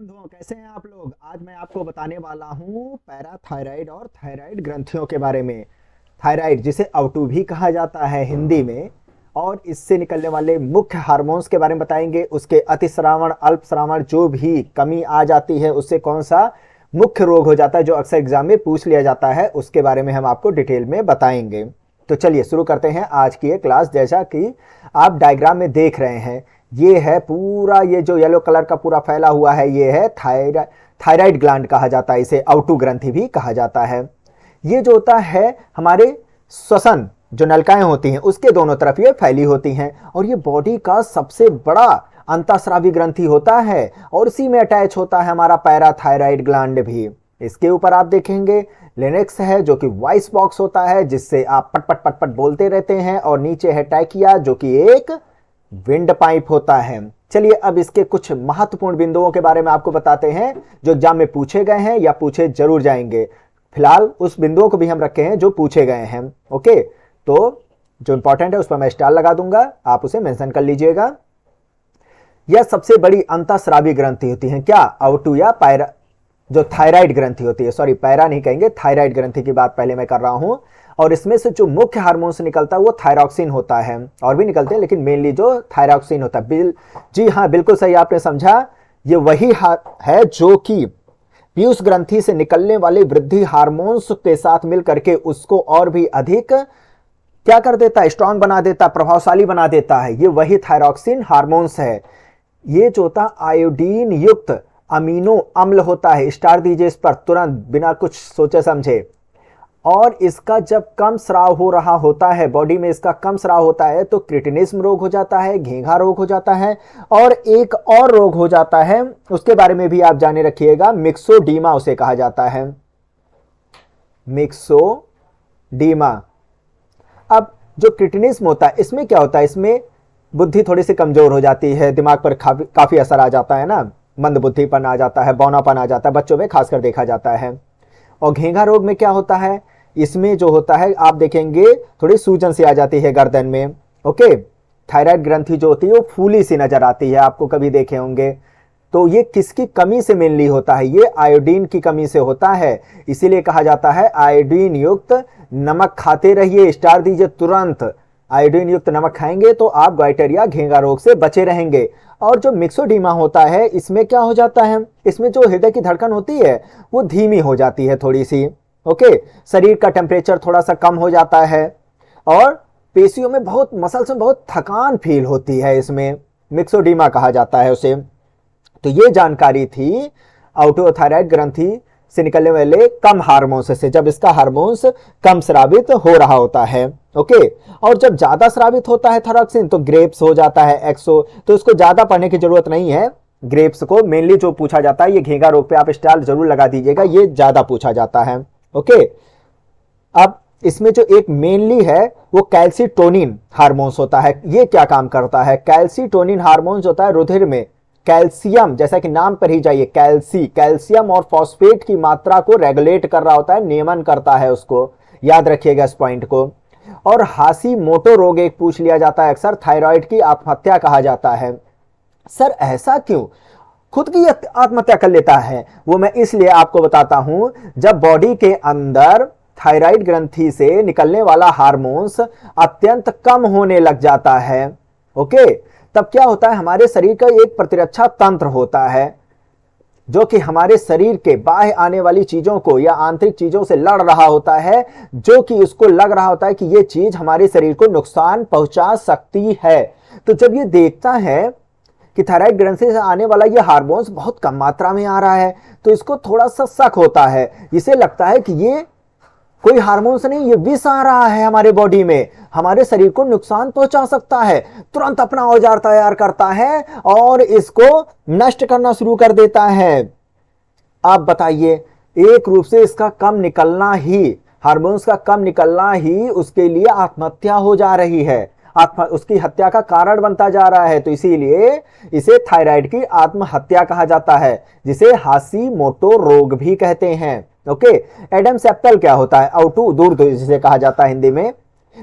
बंधुओं, कैसे हैं आप लोग। आज मैं आपको बताने वाला हूँ पैराथायराइड और थायराइड ग्रंथियों के बारे में। थायराइड जिसे अवटु भी कहा जाता है हिंदी में, और इससे निकलने वाले मुख्य हार्मोन्स के बारे में बताएंगे। उसके अतिस्रावण अल्पस्रावण जो भी कमी आ जाती है उससे कौन सा मुख्य रोग हो जाता है जो अक्सर एग्जाम में पूछ लिया जाता है, उसके बारे में हम आपको डिटेल में बताएंगे। तो चलिए शुरू करते हैं आज की ये क्लास। जैसा कि आप डायग्राम में देख रहे हैं, ये है पूरा, ये जो येलो कलर का पूरा फैला हुआ है ये है थायराइड ग्लैंड कहा जाता है, इसे अवटु ग्रंथि भी कहा जाता है। ये जो होता है हमारे श्वसन जो नलिकाएं होती हैं उसके दोनों तरफ ये फैली होती हैं, और ये बॉडी का सबसे बड़ा अंतःस्रावी ग्रंथि होता है, और इसी में अटैच होता है हमारा पैराथायराइड ग्लैंड भी। इसके ऊपर आप देखेंगे लेनेक्स है जो कि वॉइस बॉक्स होता है जिससे आप पट पट पट पट बोलते रहते हैं, और नीचे है टैकिया जो कि एक विंड पाइप होता है। चलिए अब इसके कुछ महत्वपूर्ण बिंदुओं के बारे में आपको बताते हैं जो एग्जाम में पूछे गए हैं या पूछे जरूर जाएंगे। फिलहाल उस बिंदुओं को भी हम रखे हैं जो पूछे गए हैं। ओके, तो जो इंपॉर्टेंट है उस पर मैं स्टार लगा दूंगा, आप उसे मेंशन कर लीजिएगा। यह सबसे बड़ी अंतःस्रावी ग्रंथि होती है क्या, अवटु या पैरा, जो थायराइड ग्रंथि होती है, सॉरी पैरा नहीं कहेंगे, थायराइड ग्रंथि की बात पहले मैं कर रहा हूं। और इसमें से जो मुख्य हार्मोन से निकलता है वो थायरॉक्सिन होता है, और भी निकलते हैं लेकिन मेनली जो थायरॉक्सिन होता है। जी हाँ, बिल्कुल सही आपने समझा, ये वही है जो कि पीयूष ग्रंथि से निकलने वाले वृद्धि हार्मोन्स के साथ मिल करके उसको और भी अधिक क्या कर देता है, स्ट्रांग बना देता है, प्रभावशाली बना देता है। ये वही थायरॉक्सिन हार्मोन्स है। ये जो होता आयोडीन युक्त अमीनो अम्ल होता है, स्टार दीजिए इस पर तुरंत बिना कुछ सोचे समझे। और इसका जब कम स्राव हो रहा होता है, बॉडी में इसका कम स्राव होता है तो क्रिटिनिज्म रोग हो जाता है, घेंघा रोग हो जाता है, और एक और रोग हो जाता है उसके बारे में भी आप जाने रखिएगा, मिक्सोडीमा उसे कहा जाता है, मिक्सोडीमा। अब जो क्रिटिनिज्म होता है इसमें क्या होता है, इसमें बुद्धि थोड़ी सी कमजोर हो जाती है, दिमाग पर काफी असर आ जाता है ना, मंद बुद्धिपन आ जाता है, बौनापन आ जाता है, बच्चों में खासकर देखा जाता है। और घेंघा रोग में क्या होता है, इसमें जो होता है आप देखेंगे थोड़ी सूजन सी आ जाती है गर्दन में। ओके, थायराइड ग्रंथि जो होती है वो फूली सी नजर आती है, आपको कभी देखे होंगे। तो ये किसकी कमी से मेनली होता है, ये आयोडीन की कमी से होता है। इसीलिए कहा जाता है आयोडीन युक्त नमक खाते रहिए, स्टार दीजिए तुरंत। आयोडीन युक्त नमक खाएंगे तो आप गॉइटर या घेंघा रोग से बचे रहेंगे। और जो मिक्सोडीमा होता है इसमें क्या हो जाता है, इसमें जो हृदय की धड़कन होती है वो धीमी हो जाती है थोड़ी सी। ओके, शरीर का टेम्परेचर थोड़ा सा कम हो जाता है, और पेशियों में बहुत, मसल्स में बहुत थकान फील होती है, इसमें मिक्सोडीमा कहा जाता है उसे। तो ये जानकारी थी अवटुथायराइड ग्रंथि से निकलने वाले कम हार्मोन्स से, जब इसका हार्मोन्स कम स्रावित हो रहा होता है। ओके, और जब ज्यादा स्रावित होता है थायरॉक्सिन तो ग्रेप्स हो जाता है एक्सो, तो इसको ज्यादा पढ़ने की जरूरत नहीं है। ग्रेप्स को मेनली जो पूछा जाता है, ये घेंघा रोग पे आप स्टार जरूर लगा दीजिएगा, ये ज्यादा पूछा जाता है। ओके, अब इसमें जो एक मेनली है वो कैल्सीटोनिन हार्मोन्स होता है। ये क्या काम करता है, कैल्सीटोनिन हार्मोन्स होता है रुधिर में कैल्शियम, जैसा कि नाम पर ही जाइए, कैल्शियम और फॉस्फेट की मात्रा को रेगुलेट कर रहा होता है, नियमन करता है उसको, याद रखिएगा इस पॉइंट को। और हाशिमोटो रोग एक पूछ लिया जाता है अक्सर, थायराइड की आत्महत्या कहा जाता है। सर ऐसा क्यों, खुद की आत्महत्या कर लेता है, वो मैं इसलिए आपको बताता हूं, जब बॉडी के अंदर थायराइड ग्रंथि से निकलने वाला हार्मोन्स अत्यंत कम होने लग जाता है, ओके, तब क्या होता है, हमारे शरीर का एक प्रतिरक्षा तंत्र होता है जो कि हमारे शरीर के बाहर आने वाली चीजों को या आंतरिक चीजों से लड़ रहा होता है, जो कि उसको लग रहा होता है कि ये चीज हमारे शरीर को नुकसान पहुंचा सकती है। तो जब ये देखता है कि थायराइड ग्रंथि से आने वाला ये हार्मोन्स बहुत कम मात्रा में आ रहा है, तो इसको थोड़ा सा शक होता है, इसे लगता है कि ये कोई हार्मोन्स नहीं, ये विष आ रहा है हमारे बॉडी में, हमारे शरीर को नुकसान पहुंचा सकता है। तुरंत अपना औजार तैयार करता है और इसको नष्ट करना शुरू कर देता है। आप बताइए, एक रूप से इसका कम निकलना ही, हार्मोन्स का कम निकलना ही उसके लिए आत्महत्या हो जा रही है, उसकी हत्या का कारण बनता जा रहा है। तो इसीलिए इसे थायराइड की आत्महत्या कहा जाता है, जिसे हाशिमोटो रोग भी कहते हैं। ओके, एडम सेप्टल क्या होता है, अवटु दूर जिसे कहा जाता है हिंदी में,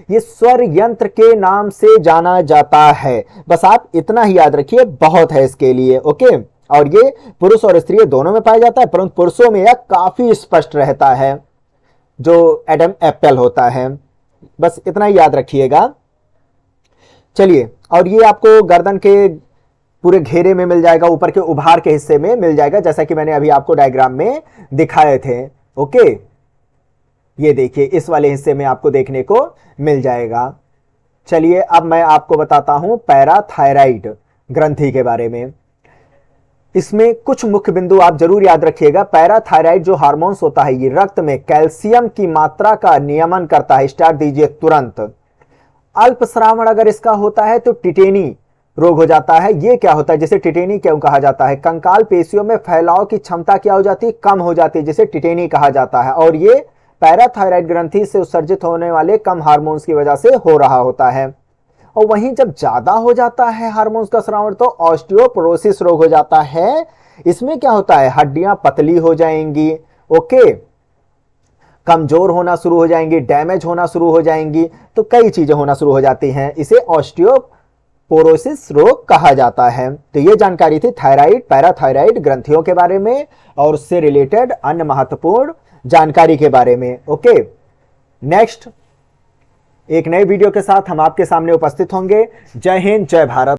ये स्वर यंत्र के नाम से जाना जाता है। बस आप इतना ही याद रखिए, बहुत है इसके लिए। ओके, और ये पुरुष और स्त्री दोनों में पाया जाता है, परंतु पुरुषों में यह काफी स्पष्ट रहता है, जो एडम एप्पल होता है। बस इतना ही याद रखिएगा। चलिए, और ये आपको गर्दन के पूरे घेरे में मिल जाएगा, ऊपर के उभार के हिस्से में मिल जाएगा, जैसा कि मैंने अभी आपको डायग्राम में दिखाए थे। ओके, ये देखिए इस वाले हिस्से में आपको देखने को मिल जाएगा। चलिए अब मैं आपको बताता हूं पैराथायराइड ग्रंथि के बारे में। इसमें कुछ मुख्य बिंदु आप जरूर याद रखिएगा। पैराथायराइड जो हार्मोन्स होता है, ये रक्त में कैल्शियम की मात्रा का नियमन करता है। स्टार्ट दीजिए तुरंत। अल्पस्रावन अगर इसका होता है तो टिटेनी रोग हो जाता है। ये क्या होता है, जिसे टिटेनी क्यों कहा जाता है? कंकाल पेशियों में फैलाव की क्षमता क्या हो जाती है? कम हो जाती है, जिसे टिटेनी कहा जाता है। और ये पैराथायराइड ग्रंथि से उत्सर्जित होने वाले कम हार्मोन्स की वजह से हो रहा होता है। और वहीं जब ज्यादा हो जाता है हार्मोन्स का स्रावन तो ऑस्टियोपोरोसिस रोग हो जाता है। इसमें क्या होता है, हड्डियां पतली हो जाएंगी, ओके, कमजोर होना शुरू हो जाएंगी, डैमेज होना शुरू हो जाएंगी, तो कई चीजें होना शुरू हो जाती हैं। इसे ऑस्टियोपोरोसिस रोग कहा जाता है। तो ये जानकारी थी थायराइड, पैराथायराइड ग्रंथियों के बारे में और उससे रिलेटेड अन्य महत्वपूर्ण जानकारी के बारे में। ओके, नेक्स्ट एक नए वीडियो के साथ हम आपके सामने उपस्थित होंगे। जय हिंद, जय भारत।